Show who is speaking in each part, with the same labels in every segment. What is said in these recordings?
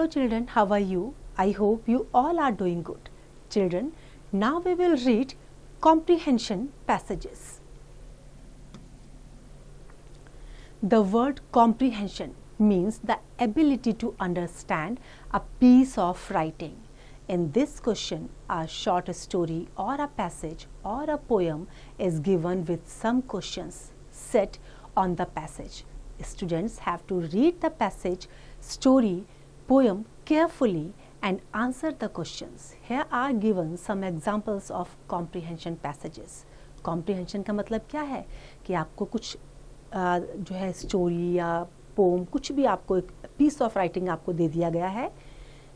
Speaker 1: children, how are you? I hope you all are doing good. Children, now we will read comprehension passages. The word comprehension means the ability to understand a piece of writing. In this question, a short story or a passage or a poem is given with some questions set on the passage. Students have to read the passage, story, poem carefully and answer the questions. Here are given some examples of comprehension passages. Comprehension का मतलब क्या है कि आपको कुछ जो है story या पोम कुछ भी आपको एक पीस ऑफ राइटिंग आपको दे दिया गया है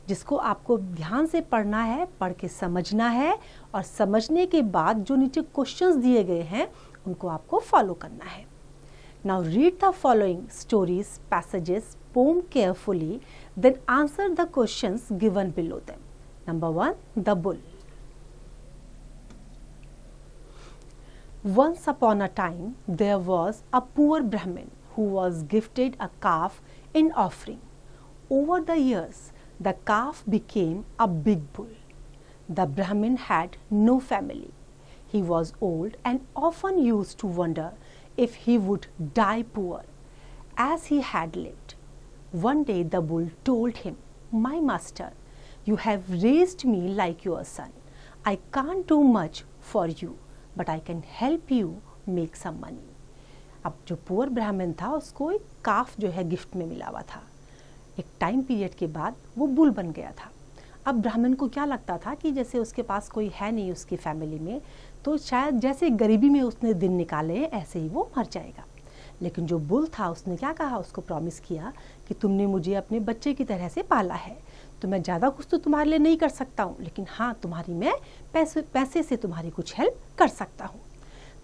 Speaker 1: जिसको आपको ध्यान से पढ़ना है, पढ़ के समझना है और समझने के बाद जो नीचे क्वेश्चंस दिए गए हैं उनको आपको फॉलो करना है. Now read the following stories, passages, poem carefully, then answer the questions given below them. Number 1, The Bull. Once upon a time, there was a poor Brahmin who was gifted a calf in offering. Over the years, the calf became a big bull. The Brahmin had no family. He was old and often used to wonder if he would die poor, as he had lived. One day the bull told him, "My master, you have raised me like your son. I can't do much for you, but I can help you make some money." अब जो poor ब्राह्मण था उसको एक काफ जो है gift में मिला हुआ था. एक टाइम पीरियड के बाद वो बुल बन गया था. अब ब्राह्मण को क्या लगता था कि जैसे उसके पास कोई है नहीं उसकी फैमिली में, तो शायद जैसे गरीबी में उसने दिन निकाले ऐसे ही वो मर जाएगा. लेकिन जो बुल था उसने क्या कहा, उसको प्रॉमिस किया कि तुमने मुझे अपने बच्चे की तरह से पाला है, तो मैं ज़्यादा कुछ तो तुम्हारे लिए नहीं कर सकता हूँ, लेकिन हाँ तुम्हारी मैं पैसे से तुम्हारी कुछ हेल्प कर सकता हूँ.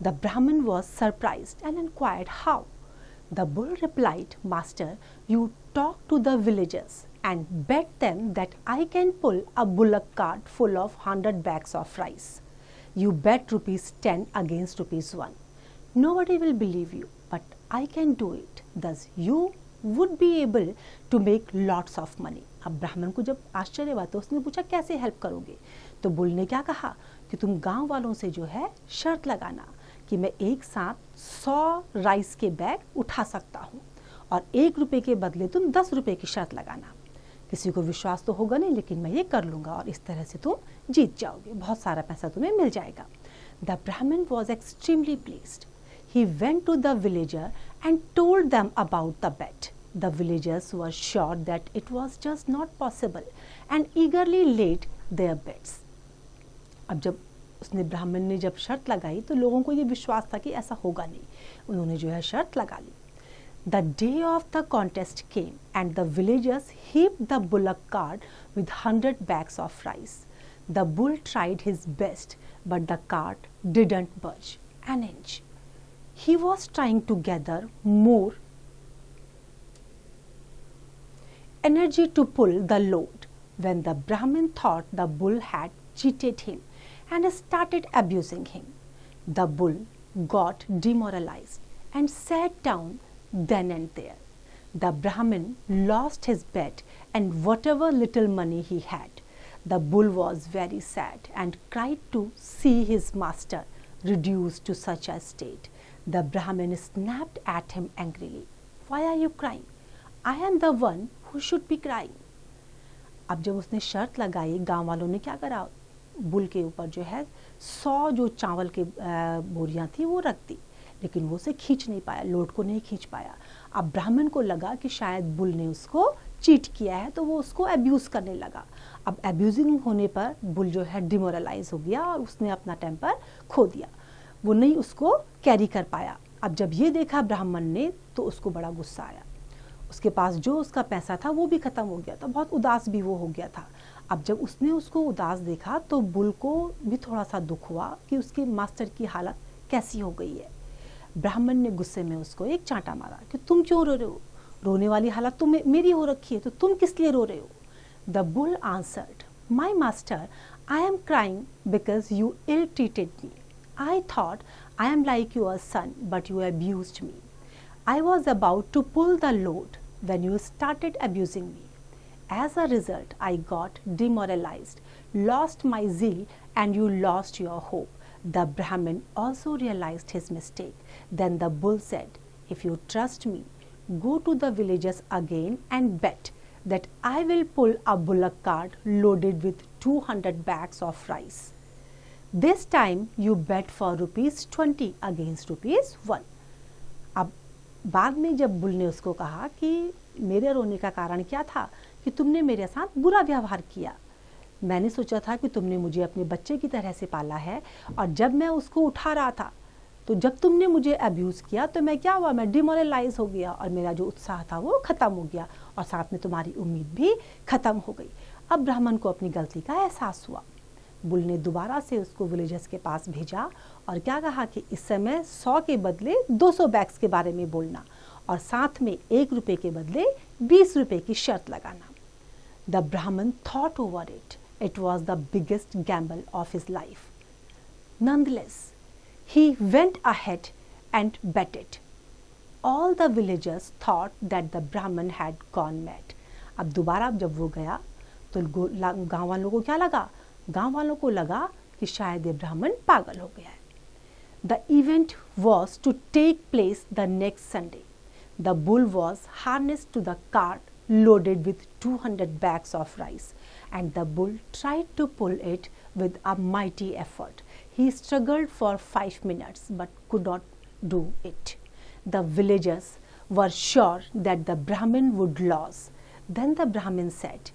Speaker 1: The brahmin was surprised and inquired how. The bull replied, "master, you talk to the villagers and bet them that I can pull a bullock cart full of 100 bags of rice. You bet ₹10 against ₹1. Nobody will believe you, but I can do it. Thus you would be able to make lots of money." अब ब्राह्मण को जब आश्चर्य हुआ तो उसने पूछा कैसे हेल्प करोगे, तो बुल ने क्या कहा कि तुम गांव वालों से जो है शर्त लगाना कि मैं एक साथ 100 राइस के बैग उठा सकता हूँ और ₹1 के बदले तुम ₹10 की शर्त लगाना. किसी को विश्वास तो होगा नहीं, लेकिन मैं ये कर लूँगा और इस तरह से तुम जीत जाओगे, बहुत सारा पैसा तुम्हें मिल जाएगा. The brahmin was extremely pleased. He went to the villager and told them about the bet. The villagers were sure that it was just not possible and eagerly laid their bets. अब जब उसने ब्राह्मण ने जब शर्त लगाई तो लोगों को ये विश्वास था कि ऐसा होगा नहीं. उन्होंने जो है शर्त लगा ली. The day of the contest came and the villagers heaped the bullock cart with 100 bags of rice. The bull tried his best, but the cart didn't budge an inch. He was trying to gather more energy to pull the load when the Brahmin thought the bull had cheated him and started abusing him. The bull got demoralized and sat down then and there. The Brahmin lost his bet and whatever little money he had. The bull was very sad and cried to see his master reduced to such a state. The Brahmin snapped at him angrily. "Why are you crying? I am the one who should be crying." अब जब उसने शर्त लगाई, गांव वालों ने क्या करा, बुल के ऊपर जो है 100 जो चावल के बोरियां थी वो रख दी, लेकिन वो उसे खींच नहीं पाया, लोड को नहीं खींच पाया. अब ब्राह्मण को लगा कि शायद बुल ने उसको चीट किया है, तो वो उसको अब्यूज़ करने लगा. अब अब्यूजिंग होने पर बुल जो है डिमोरलाइज हो गया और उसने अपना टेम्पर खो दिया, वो नहीं उसको कैरी कर पाया. अब जब ये देखा ब्राह्मण ने तो उसको बड़ा गुस्सा आया. उसके पास जो उसका पैसा था वो भी ख़त्म हो गया था, बहुत उदास भी वो हो गया था. अब जब उसने उसको उदास देखा तो बुल को भी थोड़ा सा दुख हुआ कि उसके मास्टर की हालत कैसी हो गई है. ब्राह्मण ने गुस्से में उसको एक चांटा मारा कि तुम क्यों रो रहे हो, रोने वाली हालत तो मेरी हो रखी है, तो तुम किस लिए रो रहे हो. The bull answered, "my master, I am crying because you ill treated me. I thought I am like your son but you abused me. I was about to pull the load when you started abusing me. As a result, I got demoralized, lost my zeal, and you lost your hope. The Brahmin also realized his mistake. Then the bull said, if you trust me, go to the villages again and bet that I will pull a bullock cart loaded with 200 bags of rice. This time you bet for ₹20 against ₹1. अब बाद में जब bull ने उसको कहा कि मेरे रोने का कारण क्या था कि तुमने मेरे साथ बुरा व्यवहार किया, मैंने सोचा था कि तुमने मुझे अपने बच्चे की तरह से पाला है और जब मैं उसको उठा रहा था तो जब तुमने मुझे अब्यूज़ किया तो मैं क्या हुआ, मैं डिमोरलाइज हो गया और मेरा जो उत्साह था वो ख़त्म हो गया और साथ में तुम्हारी उम्मीद भी ख़त्म हो गई। अब ब्राह्मण को अपनी गलती का एहसास हुआ। बुल ने दोबारा से उसको विलेजर्स के पास भेजा और क्या कहा कि इस समय 100 के बदले 200 बैग्स के बारे में बोलना और साथ में ₹1 के बदले ₹20 की शर्त लगाना। द ब्राह्मण thought over it. It was the biggest gamble of his life. Nonetheless, he went ahead and bet it. All the villagers thought that the Brahmin had gone mad. अब दोबारा जब वो गया तो गांव वालों को क्या लगा? गांव वालों को लगा कि शायद ये ब्राह्मण पागल हो गया है। The event was to take place the next Sunday. The bull was harnessed to the cart loaded with 200 bags of rice, and the bull tried to pull it with a mighty effort. He struggled for 5 minutes but could not do it. The villagers were sure that the Brahmin would lose. Then the Brahmin said,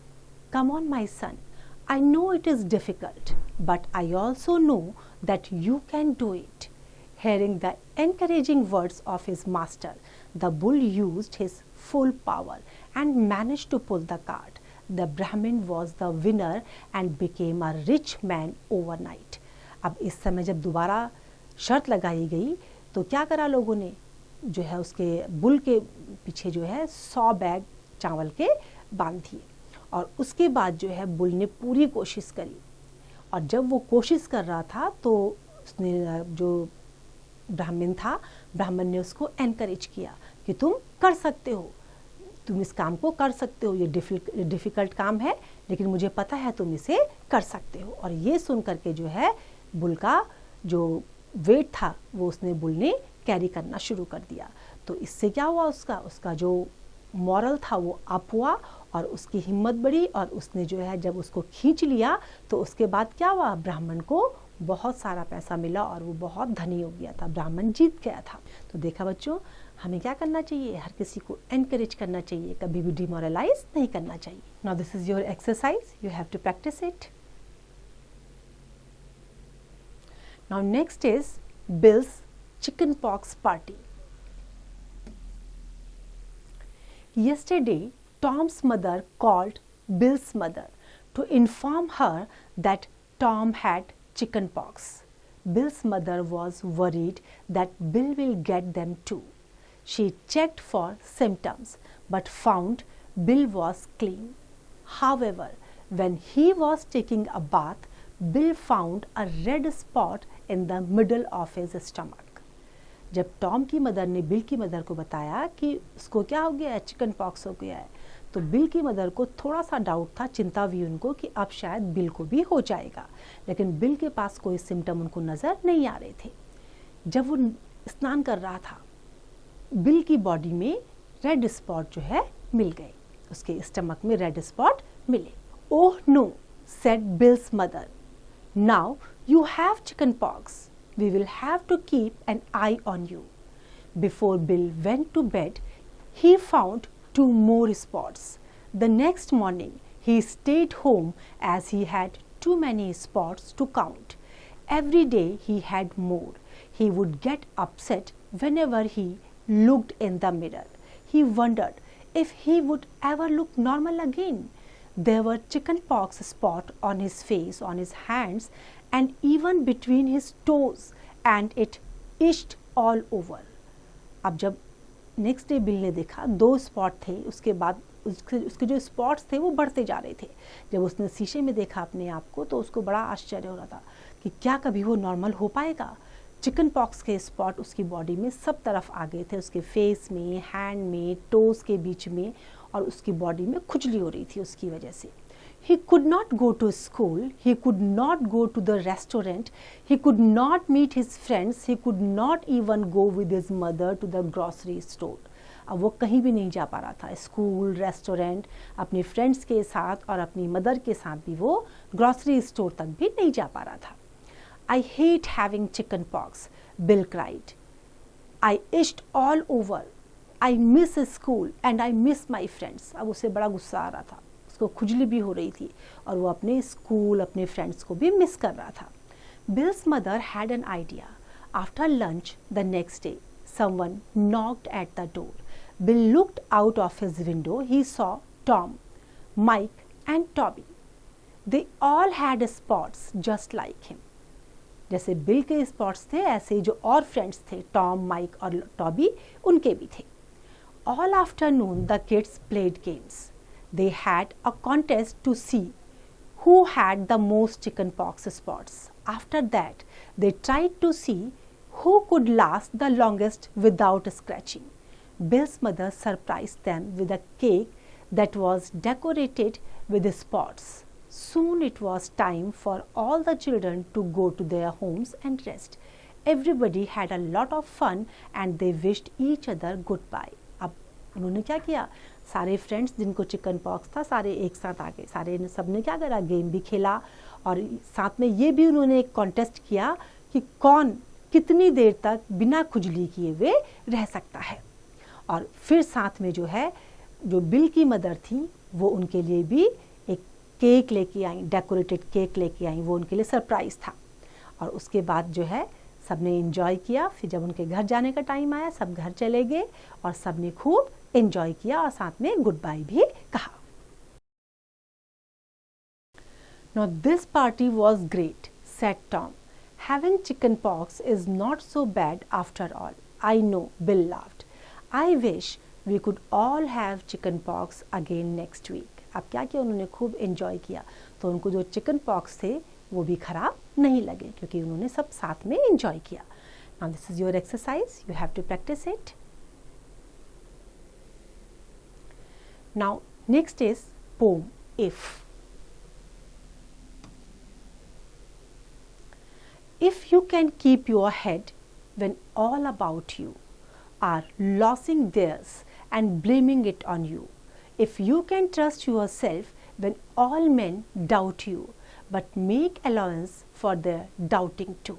Speaker 1: "Come on, my son, I know it is difficult, but I also know that you can do it." Hearing the encouraging words of his master, the bull used his full power and managed to pull the cart. The Brahmin was the winner and became a rich man overnight. अब इस समय जब दोबारा शर्त लगाई गई तो क्या करा लोगों ने, जो है उसके बुल के पीछे जो है 100 बैग चावल के बांध दिए और उसके बाद जो है बुल ने पूरी कोशिश करी और जब वो कोशिश कर रहा था तो उसने जो ब्राह्मण था, ब्राह्मण ने उसको एनकरेज किया कि तुम कर सकते हो, तुम इस काम को कर सकते हो, ये डिफ़िकल्ट काम है लेकिन मुझे पता है तुम इसे कर सकते हो। और ये सुन करके जो है बुल का जो वेट था वो बुल ने कैरी करना शुरू कर दिया। तो इससे क्या हुआ, उसका जो मॉरल था वो अप हुआ और उसकी हिम्मत बढ़ी और उसने जो है जब उसको खींच लिया तो उसके बाद क्या हुआ, ब्राह्मण को बहुत सारा पैसा मिला और वो बहुत धनी हो गया था, ब्राह्मण जीत गया था। तो देखा बच्चों, हमें क्या करना चाहिए, हर किसी को एनकरेज करना चाहिए, कभी भी डिमोरलाइज नहीं करना चाहिए। Now this is your exercise, you have to practise it. Now next is Bill's chicken pox party. Yesterday, Tom's mother called Bill's mother to inform her that Tom had chicken pox. Bill's mother was worried that Bill will get them too. She checked for symptoms but found Bill was clean. However, when he was taking a bath, Bill found a red spot in the middle of his stomach. जब Tom की mother ने bill की mother को बताया कि उसको क्या हो गया है, चिकन पॉक्स हो गया है, तो बिल की मदर को थोड़ा सा डाउट था, चिंता हुई उनको कि अब शायद बिल को भी हो जाएगा, लेकिन बिल के पास कोई सिम्टम उनको नज़र नहीं आ रहे थे। जब वो स्नान कर रहा था, बिल की बॉडी में रेड स्पॉट जो है मिल गए, उसके स्टमक में रेड स्पॉट मिले। Oh no, said Bill's mother, now you have chicken pox. We will have to keep an eye on you. Before Bill went to bed, he found 2 more spots. The next morning, he stayed home as he had too many spots to count. Every day he had more. He would get upset whenever he looked in the mirror. He wondered if he would ever look normal again. There were chickenpox spots on his face, on his hands, and even between his toes, and it itched all over. अब जब next day bill ने देखा 2 spot थे, उसके बाद उसके जो spots थे वो बढ़ते जा रहे थे। जब उसने शीशे में देखा अपने आप को तो उसको बड़ा आश्चर्य हो रहा था कि क्या कभी वो नॉर्मल हो पाएगा। चिकन पॉक्स के स्पॉट उसकी बॉडी में सब तरफ आ गए थे, उसके फेस में, हैंड में, टोज के बीच में, और उसकी बॉडी में खुजली हो रही थी उसकी वजह से. He could not go to school, he could not go to the restaurant, he could not meet his friends, he could not even go with his mother to the grocery store. अब वो कहीं भी नहीं जा पा रहा था, school, restaurant, अपने फ्रेंड्स के साथ और अपनी मदर के साथ भी वो ग्रॉसरी स्टोर तक भी नहीं जा पा रहा था. I hate having chicken pox, Bill cried. I itched all over. I miss school and I miss my friends. अब उसे बड़ा गुस्सा आ रहा था, उसको खुजली भी हो रही थी और वो अपने स्कूल, अपने फ्रेंड्स को भी मिस कर रहा था. Bill's mother had an idea. After lunch the next day, someone knocked at the door. Bill looked out of his window. He saw Tom, Mike and Toby. They all had spots just like him. जैसे bill के spots थे ऐसे जो और friends थे, Tom, mic और Toby, उनके भी थे. All afternoon the kids played games. They had a contest to see who had the most chickenpox spots. After that, they tried to see who could last the longest without scratching. Bill's mother surprised them with a cake that was decorated with spots. Soon it was time for all the children to go to their homes and rest. Everybody had a lot of fun and they wished each other goodbye. अब उन्होंने क्या किया, सारे friends जिनको chicken pox था सारे एक साथ आ गए. सारे ने सबने क्या करा, गेम भी खेला और साथ में ये भी उन्होंने एक कॉन्टेस्ट किया कि कौन कितनी देर तक बिना खुजली किए हुए रह सकता है. और फिर साथ में जो है, जो बिल की मदर थी वो उनके लिए भी एक केक लेके आई, डेकोरेटेड केक लेके आई. वो उनके लिए सरप्राइज़ था. और उसके बाद जो है सबने एंजॉय किया. फिर जब उनके घर जाने का टाइम आया सब घर चले गए और सबने खूब एंजॉय किया और साथ में गुड बाय भी कहा. Now this party was great, said Tom. Having chicken pox is not so bad after all. I know, Bill laughed. I wish we could all have chicken pox again next week. अब क्या किया उन्होंने, खूब enjoy किया. तो उनको जो chicken pox थे वो भी खराब नहीं लगे क्योंकि उन्होंने सब साथ में एंजॉय किया. Now this is your exercise. You have to practice it. Now next is poem if. If you can keep your head when all about you are losing theirs and blaming it on you, if you can trust yourself when all men doubt you but make allowance for their doubting too,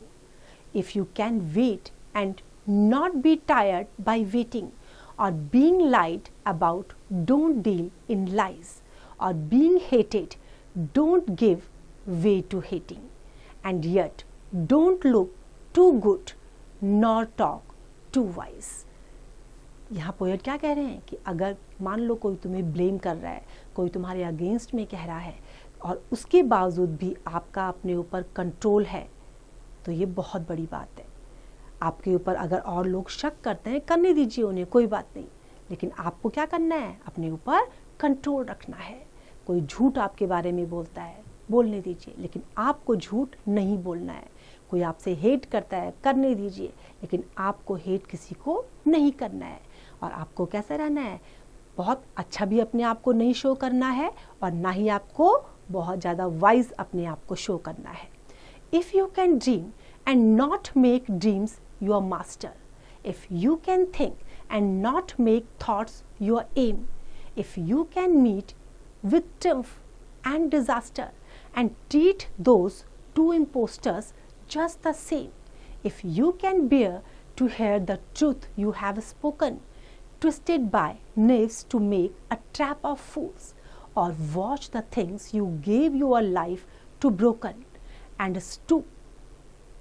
Speaker 1: if you can wait and not be tired by waiting, or being lied about, don't deal in lies, or being hated, don't give way to hating, and yet don't look too good nor talk too wise. यहाँ poet क्या कह रहे हैं कि अगर मान लो कोई तुम्हें ब्लेम कर रहा है, कोई तुम्हारे अगेंस्ट में कह रहा है और उसके बावजूद भी आपका अपने ऊपर कंट्रोल है, तो ये बहुत बड़ी बात है. आपके ऊपर अगर और लोग शक करते हैं, करने दीजिए उन्हें, कोई बात नहीं, लेकिन आपको क्या करना है, अपने ऊपर कंट्रोल रखना है. कोई झूठ आपके बारे में बोलता है, बोलने दीजिए, लेकिन आपको झूठ नहीं बोलना है. कोई आपसे हेट करता है, करने दीजिए, लेकिन आपको हेट किसी को नहीं करना है. और आपको कैसे रहना है, बहुत अच्छा भी अपने आप को नहीं शो करना है और ना ही आपको बहुत ज़्यादा वाइज अपने आप को शो करना है. If you can dream and not make dreams your master, if you can think and not make thoughts your aim, if you can meet with triumph and disaster and treat those two impostors just the same, if you can bear to hear the truth you have spoken, twisted by knaves to make a trap of fools, or watch the things you gave your life to broken and stoop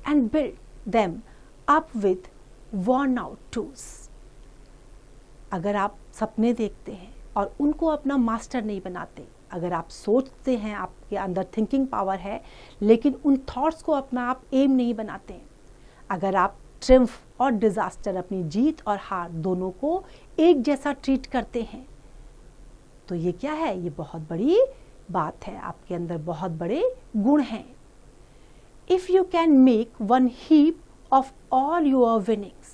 Speaker 1: and build them up with worn out tools. अगर आप सपने देखते हैं और उनको अपना master नहीं बनाते, अगर आप सोचते हैं, आपके अंदर थिंकिंग पावर है, लेकिन उन थॉट्स को अपना आप एम नहीं बनाते, अगर आप ट्रिम्फ और डिजास्टर, अपनी जीत और हार दोनों को एक जैसा ट्रीट करते हैं, तो ये क्या है, ये बहुत बड़ी बात है, आपके अंदर बहुत बड़े गुण हैं. If you can make one heap of all your winnings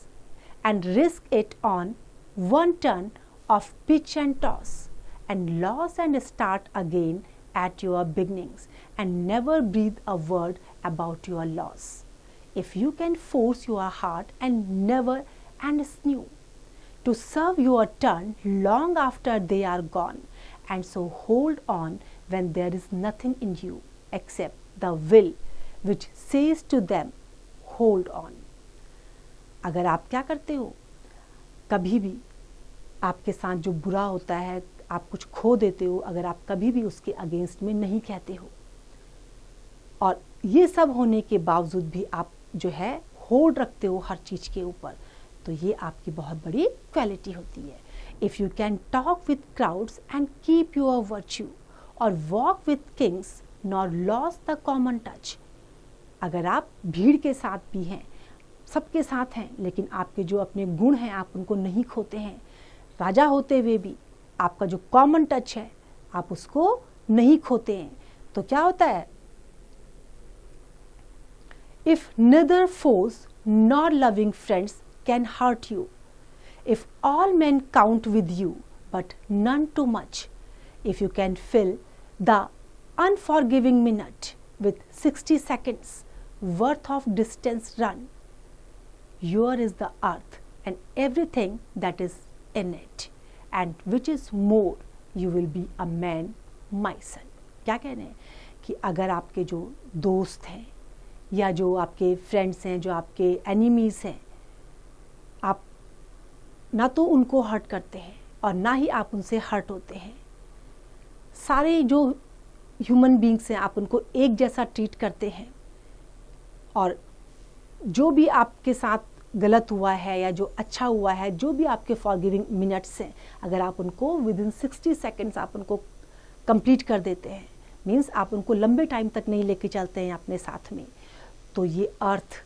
Speaker 1: and risk it on one turn of pitch and toss, and lose and start again at your beginnings, and never breathe a word about your loss. If you can force your heart and never and snew to serve your turn long after they are gone, and so hold on when there is nothing in you except the will which says to them, hold on. अगर आप क्या करते हो, कभी भी आपके साथ जो बुरा होता है, आप कुछ खो देते हो, अगर आप कभी भी उसके अगेंस्ट में नहीं कहते हो, और ये सब होने के बावजूद भी आप जो है होल्ड रखते हो हर चीज के ऊपर, तो ये आपकी बहुत बड़ी क्वालिटी होती है. If you can talk with crowds and keep your virtue, or walk with kings nor lose the common touch. अगर आप भीड़ के साथ भी हैं, सबके साथ हैं, लेकिन आपके जो अपने गुण हैं आप उनको नहीं खोते हैं, राजा होते हुए भी आपका जो कॉमन टच है आप उसको नहीं खोते हैं, तो क्या होता है, if neither foes nor loving friends can hurt you, if all men count with you but none too much, if you can fill the unforgiving minute with 60 seconds worth of distance run, your is the earth and everything that is in it, and which is more, you will be a man, my son. क्या कह रहे हैं कि अगर आपके जो दोस्त हैं या जो आपके फ्रेंड्स हैं, जो आपके एनिमीज हैं, आप ना तो उनको हर्ट करते हैं और ना ही आप उनसे हर्ट होते हैं. सारे जो ह्यूमन बींग्स हैं आप उनको एक जैसा ट्रीट करते हैं, और जो भी आपके साथ गलत हुआ है या जो अच्छा हुआ है, जो भी आपके फॉरगिविंग मिनट्स हैं, अगर आप उनको विद इन 60 सेकेंड्स आप उनको कंप्लीट कर देते हैं, मीन्स आप उनको लंबे टाइम तक नहीं लेके चलते हैं अपने साथ में, तो ये अर्थ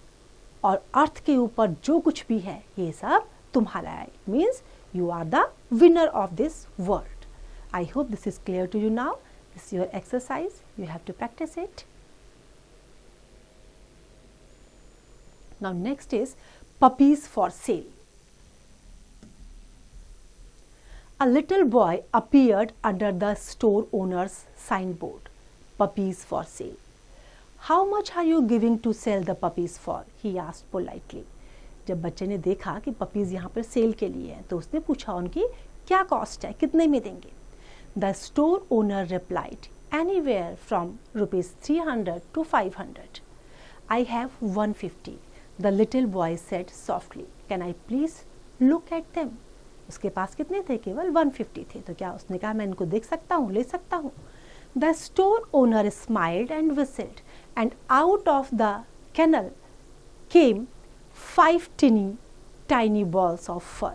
Speaker 1: और अर्थ के ऊपर जो कुछ भी है ये सब तुम्हारा है. Means you are the winner of this world. I hope this is clear to you now. This is your exercise, you have to practise it. Now next is puppies for sale. A little boy appeared under the store owner's signboard. Puppies for sale. How much are you giving to sell the puppies for? He asked politely. जब बच्चे ने देखा कि puppies यहाँ पर cell के लिए हैं, तो उसने पूछा उनकी क्या कॉस्ट है, कितने में देंगे. The store owner replied, anywhere from ₹300 to 500. I have 150. The little boy said softly, can I please look at them? उसके पास कितने थे, केवल 150 थे, तो क्या उसने कहा मैं इनको देख सकता हूँ, ले सकता हूँ. The store owner smiled and whistled, and out of the kennel came 5 tiny balls of fur.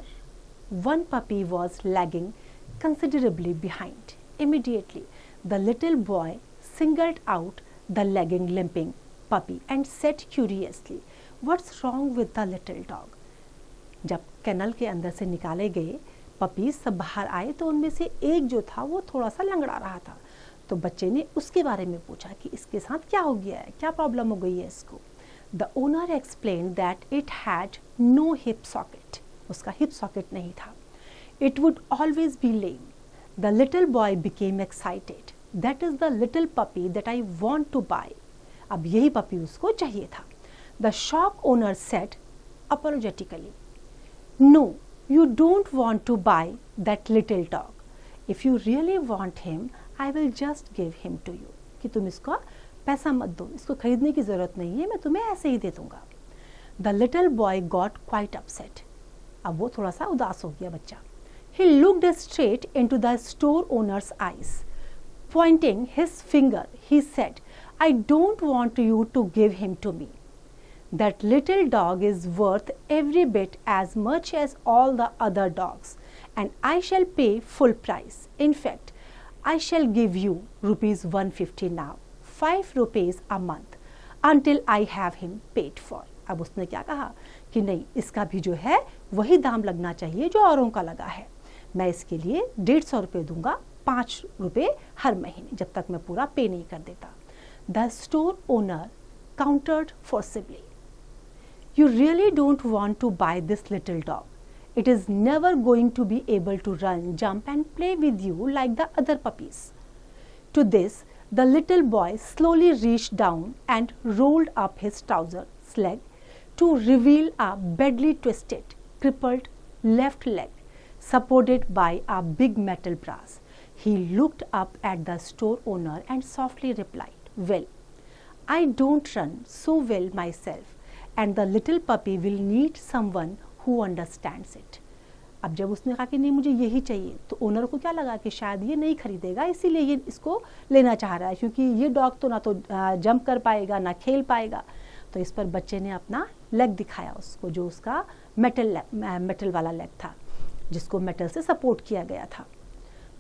Speaker 1: One puppy was lagging considerably behind. Immediately, the little boy singled out the lagging, limping puppy and said curiously, What's wrong with the little dog? जब canal के अंदर से निकाले गए puppies सब बाहर आए, तो उनमें से एक जो था वो थोड़ा सा लंगड़ा रहा था, तो बच्चे ने उसके बारे में पूछा कि इसके साथ क्या हो गया है, क्या प्रॉब्लम हो गई है इसको. The owner explain that it had no hip socket. उसका हिप सॉकेट नहीं था. It would always be lame. The little boy became excited. That is the little puppy that I want to buy. अब यही puppy उसको चाहिए था. The shop owner said apologetically, No, you don't want to buy that little dog. If you really want him, I will just give him to you. कि तुम इसका पैसा मत दो, इसको खरीदने की ज़रूरत नहीं है, मैं तुम्हें ऐसे ही दे दूँगा. The little boy got quite upset. अब वो थोड़ा सा उदास हो गया बच्चा. He looked straight into the store owner's eyes. Pointing his finger, he said, I don't want you to give him to me. That little dog is worth every bit as much as all the other dogs, and I shall pay full price. In fact, I shall give you ₹150 now, ₹5 a month, until I have him paid for. अब उसने क्या कहा कि नहीं, इसका भी जो है वही दाम लगना चाहिए जो औरों का लगा है. मैं इसके लिए ₹150 दूंगा, ₹5 हर महीने, जब तक मैं पूरा पे नहीं कर देता. The store owner countered forcibly. You really don't want to buy this little dog. It is never going to be able to run, jump and play with you like the other puppies. To this, the little boy slowly reached down and rolled up his trouser's leg to reveal a badly twisted, crippled left leg supported by a big metal brass. He looked up at the store owner and softly replied, "Well, I don't run so well myself, and the little puppy will need someone who understands it." अब जब उसने कहा कि नहीं मुझे यही चाहिए, तो ओनर को क्या लगा कि शायद ये नहीं खरीदेगा, इसीलिए ये इसको लेना चाह रहा है, क्योंकि ये डॉग तो ना तो जंप कर पाएगा ना खेल पाएगा। तो इस पर बच्चे ने अपना लेग दिखाया उसको, जो उसका मेटल वाला लेग था, जिसको मेटल से सपोर्ट किया गया था।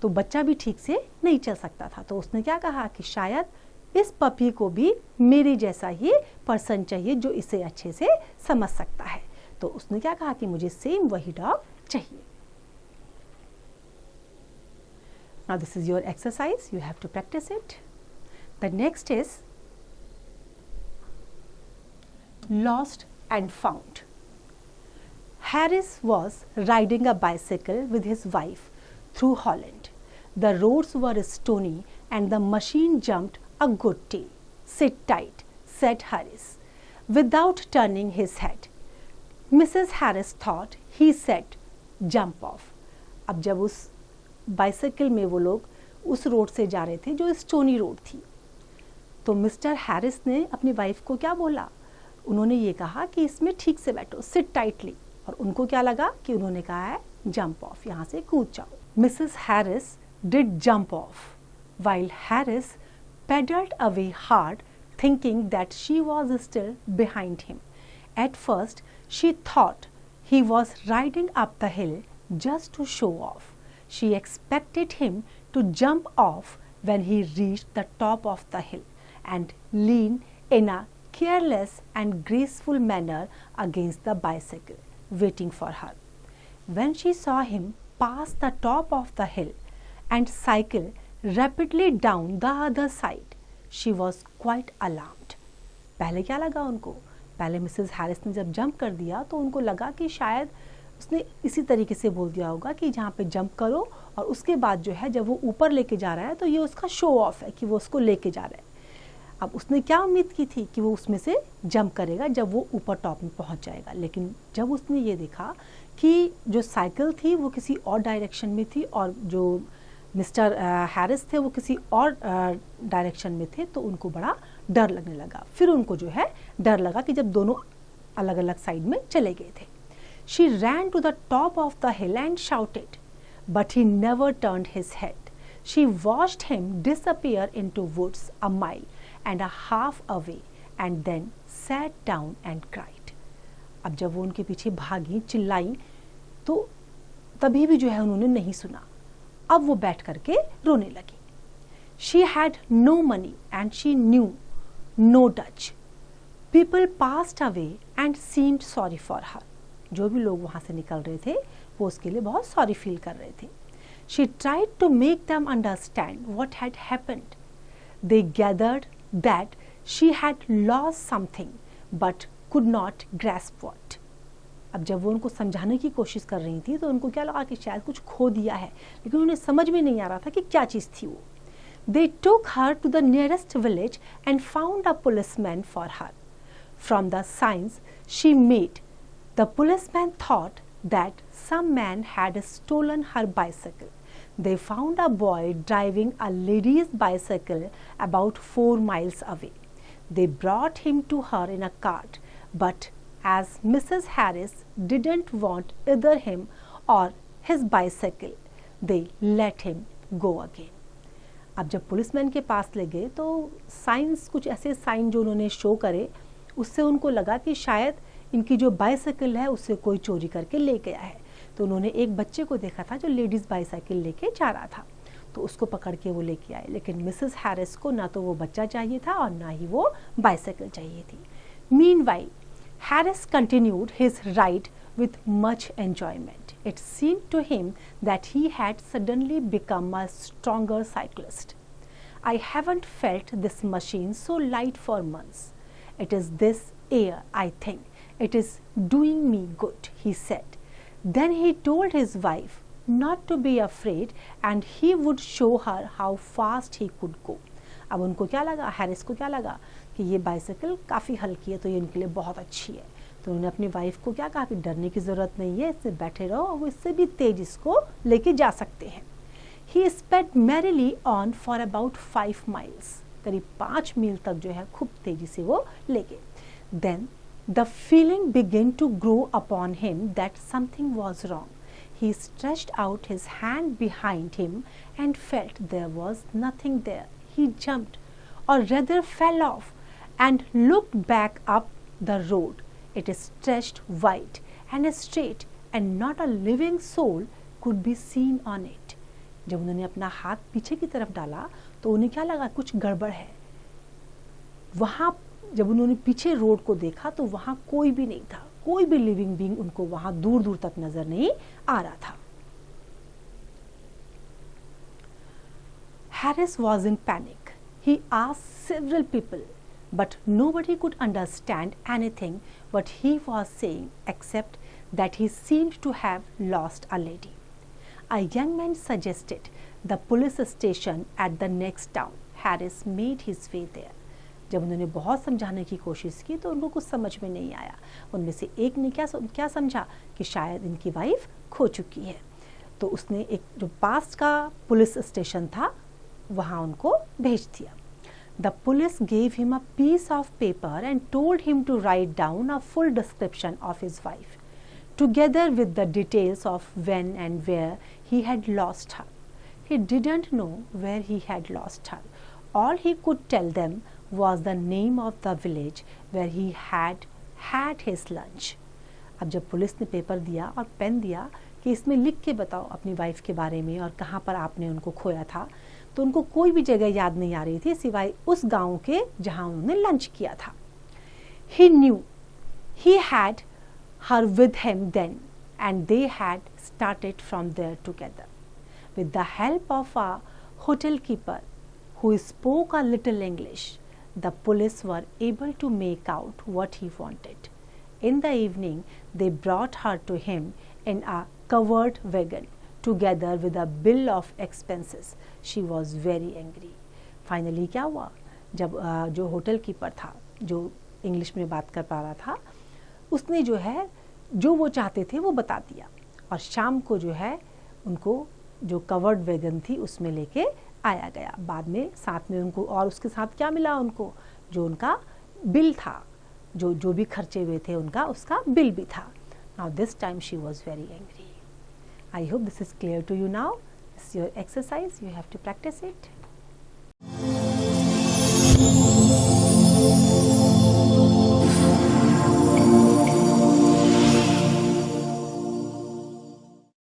Speaker 1: तो बच्चा भी ठीक से नहीं चल सकता था। तो उसने क्या कहा कि शायद इस पपी को भी मेरे जैसा ही पर्सन चाहिए जो इसे अच्छे से समझ सकता है। तो उसने क्या कहा कि मुझे सेम वही डॉग चाहिए। Now this is your exercise, you have to practice it. The next is lost and found. Harris was riding a bicycle with his wife through Holland. The roads were stony and the machine jumped a good deal. "Sit tight," said Harris, without turning his head. Mrs. Harris thought he said, "Jump off." अब जब उस bicycle में वो लोग उस road से जा रहे थे जो स्टोनी रोड थी, तो मिस्टर हैरिस ने अपनी वाइफ को क्या बोला? उन्होंने ये कहा कि इसमें ठीक से बैठो, सिट टाइटली, और उनको क्या लगा कि उन्होंने कहा है जंप ऑफ, यहाँ से कूद जाओ। Mrs Harris did jump of while Harris pedaled away hard, thinking that she was still behind him. At first, she thought he was riding up the hill just to show off. She expected him to jump off when he reached the top of the hill and lean in a careless and graceful manner against the bicycle, waiting for her. When she saw him pass the top of the hill and cycle rapidly down the other side, she was quite alarmed. पहले क्या लगा उनको? पहले Mrs Harris ने जब jump कर दिया तो उनको लगा कि शायद उसने इसी तरीके से बोल दिया होगा कि जहाँ पे जंप करो, और उसके बाद जो है जब वो ऊपर लेके जा रहा है तो ये उसका शो ऑफ है कि वो उसको लेके जा रहा है। अब उसने क्या उम्मीद की थी कि वो उसमें से जंप करेगा जब वो ऊपर टॉप में पहुँच जाएगा, लेकिन जब उसने ये देखा कि जो साइकिल थी वो किसी और डायरेक्शन में थी और जो मिस्टर हैरिस थे वो किसी और डायरेक्शन में थे, तो उनको बड़ा डर लगने लगा। फिर उनको जो है डर लगा कि जब दोनों अलग अलग साइड में चले गए थे। She ran to the top of the hill and shouted, but he never turned his head. She watched him disappear into woods a mile and a half away and then sat down and cried. अब जब वो उनके पीछे भागी, चिल्लाई, तो तभी भी जो है उन्होंने नहीं सुना। अब वो बैठ करके रोने लगी। She had no money and she knew no Dutch. People passed away and seemed sorry for her. जो भी लोग वहाँ से निकल रहे थे वो उसके लिए बहुत सॉरी फील कर रहे थे। She tried to make them understand what had happened. They gathered that she had lost something but could not grasp what. अब जब वो उनको समझाने की कोशिश कर रही थी तो उनको क्या लगा कि शायद कुछ खो दिया है, लेकिन उन्हें समझ में नहीं आ रहा था कि क्या चीज़ थी वो। They took her to the nearest village and found a policeman for her. From the signs she made, the policeman thought that some man had stolen her bicycle. They found a boy driving a lady's bicycle about 4 miles away. They brought him to her in a cart, but as Mrs. Harris didn't want either him or his bicycle, they let him go again. अब जब policeman के पास ले गए तो science, कुछ ऐसे sign जो उन्होंने शो करे, उससे उनको लगा कि शायद इनकी जो बाइसाइकिल है उससे कोई चोरी करके ले गया है। तो उन्होंने एक बच्चे को देखा था जो लेडीज़ बाइसाइकिल लेके जा रहा था, तो उसको पकड़ के वो लेके आए। लेकिन मिसेस हैरिस को ना तो वो बच्चा चाहिए था और ना ही वो बाइसाइकिल चाहिए थी। Meanwhile, Harris continued his ride with much enjoyment. It seemed to him that he had suddenly become a stronger cyclist. I haven't felt this machine so light for months. It is this air, I think. It is doing me good, he said. Then he told his wife not to be afraid and he would show her how fast he could go. अब उनको क्या लगा, Harris को क्या लगा कि ये bicycle काफ़ी हल्की है तो ये उनके लिए बहुत अच्छी है, तो उन्होंने अपनी वाइफ को क्या कहा कि डरने की ज़रूरत नहीं है, इससे बैठे रहो और वो इससे भी तेज इसको लेके जा सकते हैं. He sped merrily on for about 5 miles. करीब 5 मील तक जो है खूब तेजी से वो ले गए. Then the feeling began to grow upon him that something was wrong. He stretched out his hand behind him and felt there was nothing there. He jumped, or rather fell off, and looked back up the road. It stretched wide and straight, and not a living soul could be seen on it. जब उन्होंने अपना हाथ पीछे की तरफ डाला तो उन्हें क्या लगा, कुछ गड़बड़ है. वहाँ जब उन्होंने पीछे रोड को देखा तो वहाँ कोई भी नहीं था, कोई भी लिविंग बीइंग उनको वहाँ दूर दूर तक नजर नहीं आ रहा था. Harris was in panic. He asked several people, but nobody could understand anything what he was saying except that he seemed to have lost a lady. A young man suggested the police station at the next town. Harris made his way there. जब उन्होंने बहुत समझाने की कोशिश की तो उनको कुछ समझ में नहीं आया. उनमें से एक ने क्या समझा कि शायद इनकी वाइफ खो चुकी है, तो उसने एक जो पास का पुलिस स्टेशन था वहाँ उनको भेज दिया. The police gave him a piece of paper and told him to write down a full description of his wife, together with the details of when and where he had lost her. He didn't know where he had lost her. All he could tell them was the name of the village where he had had his lunch. अब जब police ने paper दिया और pen दिया कि इसमें लिख के बताओ अपनी वाइफ के बारे में और कहाँ पर आपने उनको खोया था, तो उनको कोई भी जगह याद नहीं आ रही थी सिवाय उस गांव के जहाँ उन्होंने लंच किया था. He knew he had her with him then and they had started from there together. With the help of a hotel keeper who spoke a little English, the police were able to make out what he wanted. In the evening, they brought her to him in a covered wagon, together with a bill of expenses. She was very angry. Finally क्या हुआ, जब जो hotel keeper था जो English में बात कर पा रहा था, उसने जो है जो वो चाहते थे वो बता दिया और शाम को जो है उनको जो कवर्ड वैगन थी उसमें लेके आया गया. बाद में साथ में उनको और उसके साथ क्या मिला, उनको जो उनका बिल था, जो भी खर्चे हुए थे उनका, उसका बिल भी था. Now this time she was very angry. I hope this is clear to you now. This is your exercise. You have to practice it.